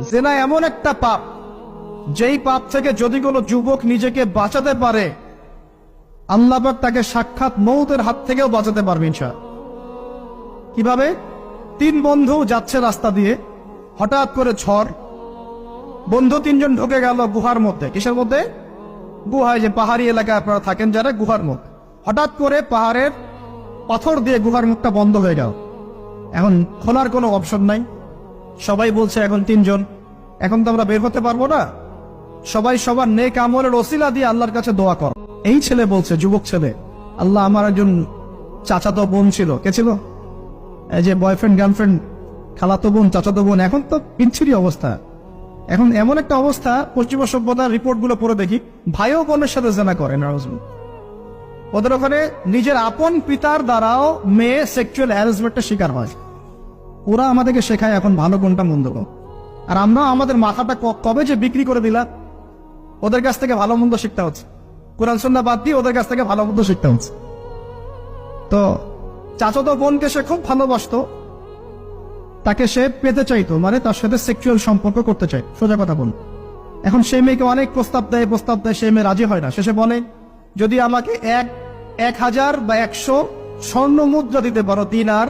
জেনা এমন একটা পাপ, যেই পাপ থেকে যদি কোনো যুবক নিজেকে বাঁচাতে পারে, আল্লাহ পাক তাকে সাক্ষাৎ মৌতের হাত থেকেও বাঁচাতে পারবে ইনশাআল্লাহ। কিভাবে? 3 বন্ধু যাচ্ছে রাস্তা দিয়ে, হঠাৎ করে ঝড়, বন্ধু 3 জন ঢুকে গেল গুহার মধ্যে। কিসের মধ্যে? গুহায়, যে পাহাড়ি এলাকায় আপনারা থাকেন যারা, গুহার মধ্যে। হঠাৎ করে পাহাড়ের পাথর দিয়ে গুহার মুখটা বন্ধ হয়ে গেল। এখন খোলার কোনো অপশন নাই। সবাই বলছে এখন 3 জন, এখন তো আমরা বের হতে পারবো না, সবাই সবার নেক আমলের ওসিলা দিয়ে আল্লাহর কাছে দোয়া কর। এই ছেলে বলছে, যুবক ছেলে, আল্লাহ, আমার একজন চাচাতো বোন ছিল। কে ছিল? এই যে বয়ফ্রেন্ড গার্লফ্রেন্ড, খালাতো বোন, চাচাতো বোন। এখন তো পিনছিরি অবস্থা। এখন এমন একটা অবস্থা, পশ্চিমা সভ্যতার রিপোর্টগুলো পড়ে দেখি, ভাইও বোনের সাথে জেনা করে। ওদের ওখানে নিজের আপন পিতার দ্বারাও মেয়ে সেক্সুয়াল হ্যারাসমেন্টের শিকার হয়। ওরা আমাদেরকে শেখায় এখন ভালো কোনটা মন্দ কোন। আর আমরা আমাদের মাথাটা কবে যে বিক্রি করে দিলাম, ওদের কাছ থেকে ভালো মন্দ শিখতে হচ্ছে। কোরআন সুন্নাহ বাদ দিয়ে ওদের কাছ থেকে ভালো মন্দ শিখতে হচ্ছে। তো চাচাতো বোনকে সে খুব ভালোবাসতো, তাকে সে পেতে চাইতো, মানে তার সাথে সেক্সুয়াল সম্পর্ক করতে চাই, সোজা কথা বল। এখন সেই মেয়েকে অনেক প্রস্তাব দেয়, সেই মেয়ে রাজি হয় না। শেষে বলে, যদি আমাকে 1000 বা 100 স্বর্ণ মুদ্রা দিতে পারো, দিনার,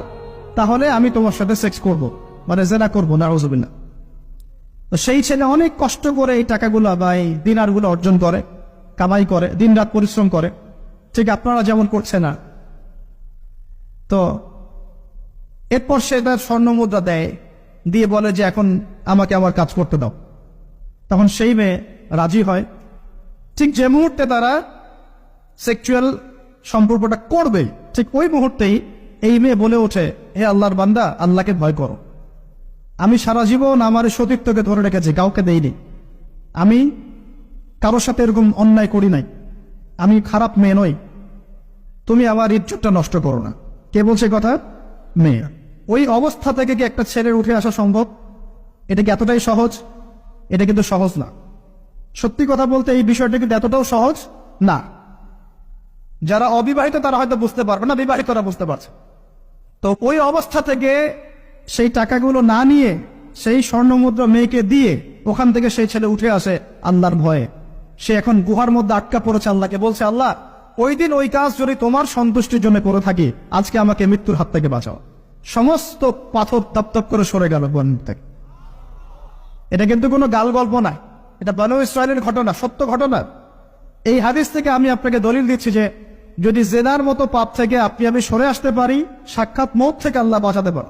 তাহলে আমি তোমার সাথে সেক্স করব, মানে জেনা করবো। নাউজুবিল্লাহ। তো সেই ছেলে অনেক কষ্ট করে এই টাকাগুলো বা এই দিনারগুলো অর্জন করে, কামাই করে, দিন রাত পরিশ্রম করে, ঠিক আপনারা যেমন করছে না। তো এরপর সে তার স্বর্ণ মুদ্রা দেয়, দিয়ে বলে যে এখন আমাকে আমার কাজ করতে দাও। তখন সেই মেয়ে রাজি হয়। ঠিক যে মুহূর্তে তারা সেক্সুয়াল সম্পর্কটা করবে, ঠিক ওই মুহূর্তেই এই মেয়ে বলে ওঠে, হে আল্লাহর বান্দা, আল্লাহকে ভয় করো। আমি সারা জীবন আমার সতীত্বকে ধরে রেখেছি, কাউকে দেইনি। আমি কারোর সাথে এরকম অন্যায় করি নাই, আমি খারাপ মেয়ে নই, তুমি আমার ইজ্জতটা নষ্ট করো না। কে বলছে কথা? মেয়ে। ওই অবস্থা থেকে কি একটা ছেলের উঠে আসা সম্ভব? এটা কি এতটাই সহজ? এটা কিন্তু সহজ না। সত্যি কথা বলতে এই বিষয়টা কিন্তু এতটাও সহজ না। যারা অবিবাহিত তারা হয়তো বুঝতে পারবে না, বিবাহিতরা বুঝতে পারছে। তো ওই অবস্থা থেকে সেই টাকাগুলো না নিয়ে সেই স্বর্ণমুদ্রা মেয়েকে দিয়ে ওখান থেকে সেই ছেলে উঠে আসে আল্লাহর ভয়ে। সে এখন গুহার মধ্যে আটকা পড়েছে, আল্লাহকে বলছে, আল্লাহ, ওই দিন ওই কাজ যদি তোমার সন্তুষ্টির জন্য করে থাকি, আজকে আমাকে মৃত্যুর হাত থেকে বাঁচাও। সমস্ত পাথর তপ করে সরে গেল বন থেকে। এটা কিন্তু কোনো গাল গল্প না, এটা বনু ইসরায়েলের ঘটনা, সত্য ঘটনা। এই হাদিস থেকে আমি আপনাকে দলিল দিচ্ছি যে যদি জেনার মতো পাপ থেকে আপনি আমি সরে আসতে পারি, সাক্ষাৎ মৌত থেকে আল্লাহ বাঁচাতে পারে।